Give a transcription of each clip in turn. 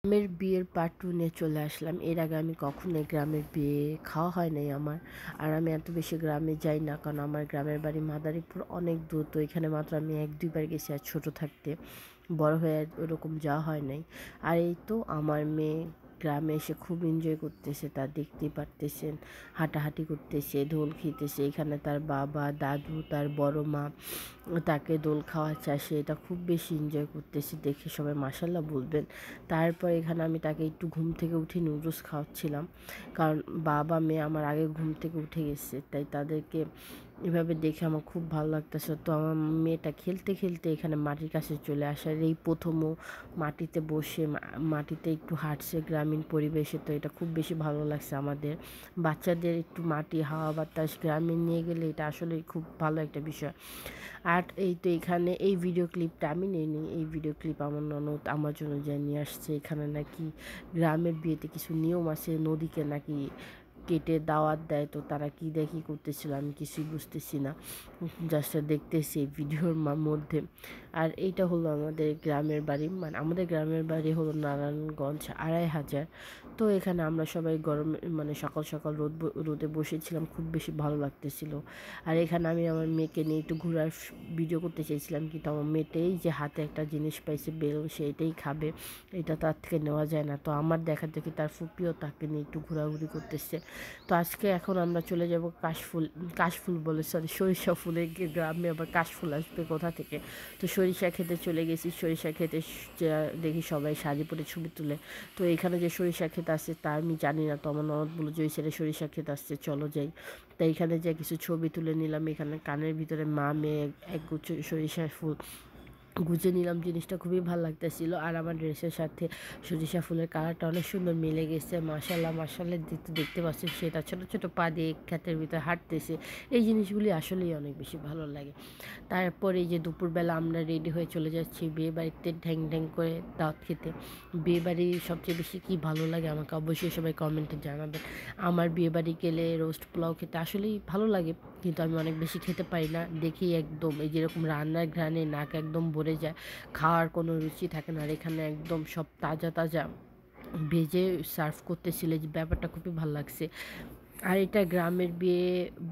গ্রামের বিয়ের পার্ট 2 নিয়ে চলে আসলাম। এর আগে আমি কখনোই গ্রামের বিয়ে খাওয়া হয় নাই আমার। আর আমি এত বেশি গ্রামে যাই না, কারণ আমার গ্রামের বাড়ি মাদারীপুর, অনেক দূর। তো এখানে মাত্র আমি ১-২ বার গেছি আর ছোট থাকতে। বড় হয়ে আর ওরকম যাওয়া হয় নাই। আর এই তো আমার মেয়ে গ্রামে এসে খুব এনজয় করতেছে, তা দেখতেই পারতেছেন। হাঁটাহাঁটি করতেছে, দোল খেতেছে। এখানে তার বাবা, দাদু, তার বড় মা তাকে দোল খাওয়াচ্ছে, আর সে এটা খুব বেশি এনজয় করতেছে। দেখে সবাই মাশাআল্লাহ বলবেন। তারপর এখানে আমি তাকে একটু ঘুম থেকে উঠে নুডলস খাওয়াচ্ছিলাম, কারণ বাবা মেয়ে আমার আগে ঘুম থেকে উঠে গেছে, তাই তাদেরকে এভাবে দেখে আমার খুব ভালো লাগতেছে। তো আমার মেয়েটা খেলতে খেলতে এখানে মাটির কাছে চলে আসার এই প্রথমও মাটিতে বসে মাটিতে একটু হাঁটছে গ্রামীণ পরিবেশে। তো এটা খুব বেশি ভালো লাগছে আমাদের বাচ্চাদের। একটু মাটি, হাওয়া বাতাস গ্রামে নিয়ে গেলে এটা আসলে খুব ভালো একটা বিষয়। আর এই তো এখানে এই ভিডিও ক্লিপটা আমি নিইনি, এই ভিডিও ক্লিপ আমার ননদ আমার জন্য যা নিয়ে আসছে। এখানে নাকি গ্রামের বিয়েতে কিছু নিয়ম আছে, নদীকে নাকি কেটে দাওয়াত দেয়। তো তারা কি দিয়ে কী করতেছিল আমি কিছুই বুঝতেছি না, জাস্ট দেখতেছি এই ভিডিওর মধ্যে। আর এইটা হলো আমাদের গ্রামের বাড়ি, মানে আমাদের গ্রামের বাড়ি হলো নারায়ণগঞ্জ ২৫০০। তো এখানে আমরা সবাই গরমে মানে সকাল সকাল রোদে বসেছিলাম, খুব বেশি ভালো লাগতেছিল। আর এখানে আমি আমার মেয়েকে নিয়ে একটু ঘোরার ভিডিও করতে চাইছিলাম, কিন্তু আমার মেয়েটাই যে হাতে একটা জিনিস পাইছে বেলুন, সে এটাই খাবে, এটা তার থেকে নেওয়া যায় না। তো আমার দেখা দেখি তার ফুপিও তাকে নিয়ে একটু ঘোরাঘুরি করতেছে। তো আজকে এখন আমরা চলে যাব কাশফুল বলে, সরি, সরিষা ফুলে। গ্রামে আবার কাশফুল আসবে কোথা থেকে? তো সরিষা খেতে চলে গেছি। সরিষা খেতে দেখি সবাই শাড়ি পরে ছবি তুলে। তো এখানে যে সরিষা ক্ষেত আছে তা আমি জানি না, তো আমার ননদ বলল যে ওই ছেলে সরিষা ক্ষেত আসছে, চলো যাই। তাই এখানে যে কিছু ছবি তুলে নিলাম। এখানে কানের ভিতরে মা মেয়ে একগুচ্ছ সরিষা ফুল গুজে নিলাম, জিনিসটা খুবই ভালো লাগতেছিল। আর আমার ড্রেসের সাথে সরিষা ফুলের কালারটা অনেক সুন্দর মিলে গেছে। মাশাল্লাহ মাশাল্লাহ, দেখতে পাচ্ছেন সেটা ছোটো ছোটো পা দিয়ে ক্ষেতের ভিতরে হাঁটতেছে। এই জিনিসগুলি আসলেই অনেক বেশি ভালো লাগে। তারপরে এই যে দুপুরবেলা আমরা রেডি হয়ে চলে যাচ্ছি বিয়ে বাড়িতে ঢ্যাং ঢ্যাং করে দাওয়াত খেতে। বিয়ে বাড়ি সবচেয়ে বেশি কী ভালো লাগে আমাকে অবশ্যই সবাই কমেন্টে জানাবেন। আমার বিয়ে বাড়ি গেলে রোস্ট পোলাও খেতে আসলেই ভালো লাগে, কিন্তু আমি অনেক বেশি খেতে পারি না। দেখি একদম এই যেরকম রান্নার ঘ্রাণে নাক একদম ভরে যায়, খাওয়ার কোনো রুচি থাকে না। আর এখানে একদম সব তাজা তাজা ভেজে সার্ভ করতেছিল, যে ব্যাপারটা খুবই ভালো লাগছে। আর এটা গ্রামের বিয়ে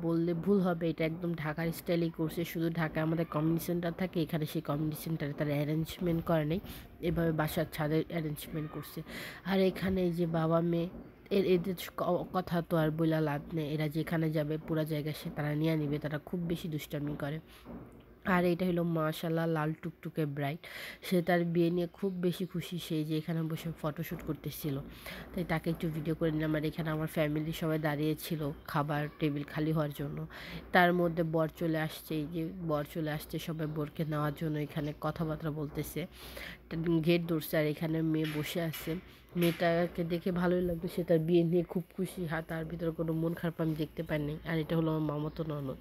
বললে ভুল হবে, এটা একদম ঢাকার স্টাইলেই করছে। শুধু ঢাকায় আমাদের কমিউনিটি সেন্টার থাকে, এখানে সেই কমিউনিটি সেন্টারে তারা অ্যারেঞ্জমেন্ট করে নেই, এভাবে বাসার ছাদে অ্যারেঞ্জমেন্ট করছে। আর এখানে এই যে বাবা মেয়ে, এদের কথা তো আর বইলা লাভ নেই। এরা যেখানে যাবে পুরা জায়গা সে তারা নিয়ে নিবে, তারা খুব বেশি দুষ্টামি করে। আর এটা হলো মাশাল্লাহ লাল টুকটুকে ব্রাইড, সে তার বিয়ে নিয়ে খুব বেশি খুশি। সেই যে এখানে বসে ফটোশ্যুট করতেছিল, তাই তাকে একটু ভিডিও করে নিলাম। আর এখানে আমার ফ্যামিলি সবাই দাঁড়িয়েছিল খাবার টেবিল খালি হওয়ার জন্য। তার মধ্যে বর চলে আসছে, এই যে বর চলে আসছে, সবাই বরকে নেওয়ার জন্য এখানে কথাবার্তা বলতেছে। গেট ধরছে, আর এখানে মেয়ে বসে আছে। মেয়েটাকে দেখে ভালোই লাগতো, সে তার বিয়ে নিয়ে খুব খুশি। তার ভিতরে কোনো মন খারাপ আমি দেখতে পাইনি। আর এটা হলো আমার মামাতো ননদ।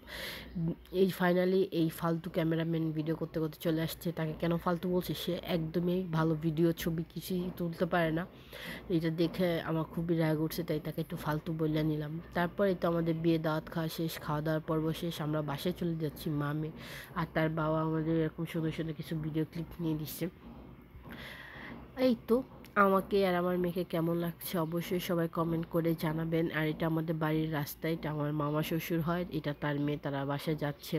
এই ফাইনালি এই ফালতু ক্যামেরাম্যান ভিডিও করতে করতে চলে আসছে। তাকে কেন ফালতু বলছে, সে একদমই ভালো ভিডিও ছবি কিছুই তুলতে পারে না। এটা দেখে আমার খুবই রাগ উঠছে, তাই তাকে একটু ফালতু বলে নিলাম। তারপরে তো আমাদের বিয়ে দাওয়াত খাওয়া শেষ, খাওয়া দাওয়ার পর্ব শেষ, আমরা বাসায় চলে যাচ্ছি। মামে আর তার বাবা আমাদের এরকম সুন্দর সুন্দর কিছু ভিডিও ক্লিপ নিয়ে দিচ্ছে। এই তো আমাকে আর আমার মেয়েকে কেমন লাগছে অবশ্যই সবাই কমেন্ট করে জানাবেন। আর এটা আমাদের বাড়ির রাস্তা, এটা আমার মামা শ্বশুর হয়, এটা তার মেয়ে, তারা বাসায় যাচ্ছে।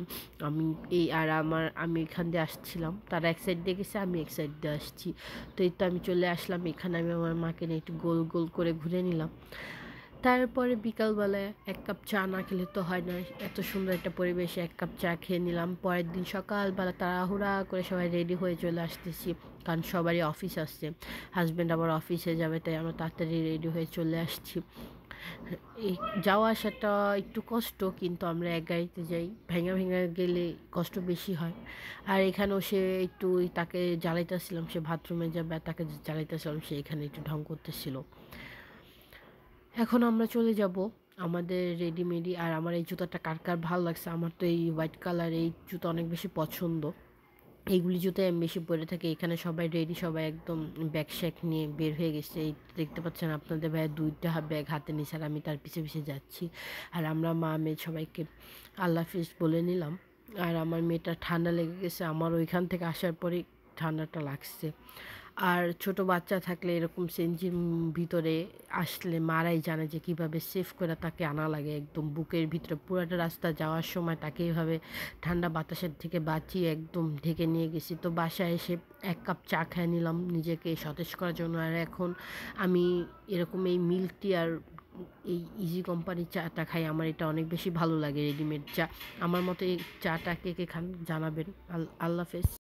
আমি আমি এখান দিয়ে আসছিলাম, তারা এক সাইড দিয়ে গেছে, আমি এক সাইড দিয়ে আসছি। তো এই তো আমি চলে আসলাম এখানে, আমি আমার মাকে নিয়ে একটু গোল গোল করে ঘুরে নিলাম। তারপরে বিকালবেলায় এক কাপ চা না খেলে তো হয় না, এত সুন্দর একটা পরিবেশে এক কাপ চা খেয়ে নিলাম। পরের দিন সকালবেলা তাড়াহুড়া করে সবাই রেডি হয়ে চলে আসতেছি, কারণ সবারই অফিস আসছে। হাজব্যান্ড আবার অফিসে যাবে, তাই আমরা তাড়াতাড়ি রেডি হয়ে চলে আসছি। এই যাওয়া আসাটা একটু কষ্ট, কিন্তু আমরা এক গাড়িতে যাই, ভেঙে ভেঙে গেলে কষ্ট বেশি হয়। আর এখানেও সে একটু তাকে জ্বালাইতেছিলাম, সে বাথরুমে যাবে আর তাকে জ্বালাইতেছিলাম, সে এখানে একটু ঢং করতেছিল। এখন আমরা চলে যাব আমাদের রেডিমেডি। আর আমার এই জুতাটা কার কার ভালো লাগছে, আমার তো এই হোয়াইট কালার এই জুতো অনেক বেশি পছন্দ। এইগুলি জুতোই আমি বেশি পরে থাকি। এখানে সবাই রেডি, সবাই একদম ব্যাগ শ্যাগ নিয়ে বের হয়ে গেছে। এই দেখতে পাচ্ছেন আপনাদের ভাইয়া 2টা ব্যাগ হাতে নিয়েছে, আর আমি তার পিছে পিছে যাচ্ছি। আর আমরা মা মেয়ে সবাইকে আল্লাহ হাফিজ বলে নিলাম। আর আমার মেয়েটা ঠান্ডা লেগে গেছে, আমার ওইখান থেকে আসার পরেই ঠান্ডাটা লাগছে। আর ছোট বাচ্চা থাকলে এরকম সিএনজির ভিতরে আসলে মারাই জানে যে কিভাবে সেফ করে তাকে আনা লাগে একদম বুকের ভিতরে পুরাটা রাস্তা যাওয়ার সময় তাকে এভাবে ঠান্ডা বাতাসের থেকে বাঁচিয়ে একদম ঢেকে নিয়ে গেছি। তো বাসায় এসে ১ কাপ চা খেয়ে নিলাম নিজেকে সতেজ করার জন্য। আর এখন আমি এরকম এই মিল্ক টি আর এই ইজি কোম্পানির চাটা খাই। আমার এটা অনেক বেশি ভালো লাগে রেডিমেড চা। আমার মতো এই চাটা কে খান জানাবেন। আল্লাহ হাফেজ।